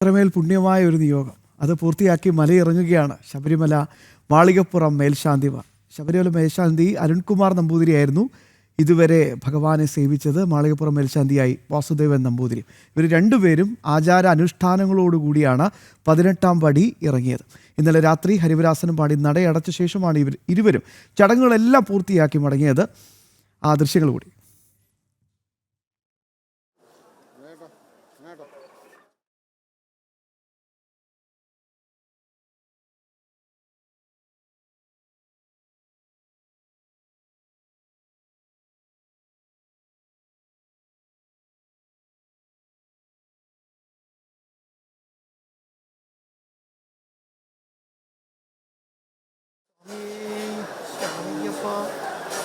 അത്രമേൽ പുണ്യമായ ഒരു നിയോഗം അത് പൂർത്തിയാക്കി മലയിറങ്ങുകയാണ് ശബരിമല മാളികപ്പുറം മേൽശാന്തിമാർ. ശബരിമല മേൽശാന്തി അരുൺകുമാർ നമ്പൂതിരിയായിരുന്നു ഇതുവരെ ഭഗവാനെ സേവിച്ചത്. മാളികപ്പുറം മേൽശാന്തിയായി വാസുദേവൻ നമ്പൂതിരി. ഇവർ രണ്ടുപേരും ആചാര അനുഷ്ഠാനങ്ങളോടുകൂടിയാണ് 18-ാം പടി ഇറങ്ങിയത്. ഇന്നലെ രാത്രി ഹരിവരാസനം പാടി നടയടച്ച ശേഷമാണ് ഇരുവരും ചടങ്ങുകളെല്ലാം പൂർത്തിയാക്കി മടങ്ങിയത്. ആ ദൃശ്യങ്ങൾ കൂടി.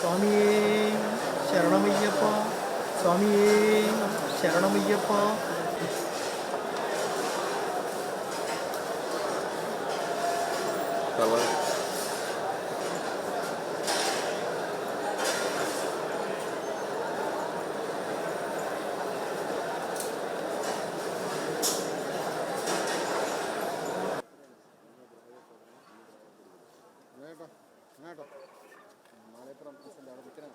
സ്വാമിയേ ശരണമയ്യപ്പ, സ്വാമിയേ ശരണമയ്യപ്പ. മാളികപ്പുറം അവിടെ നിൽക്കണം.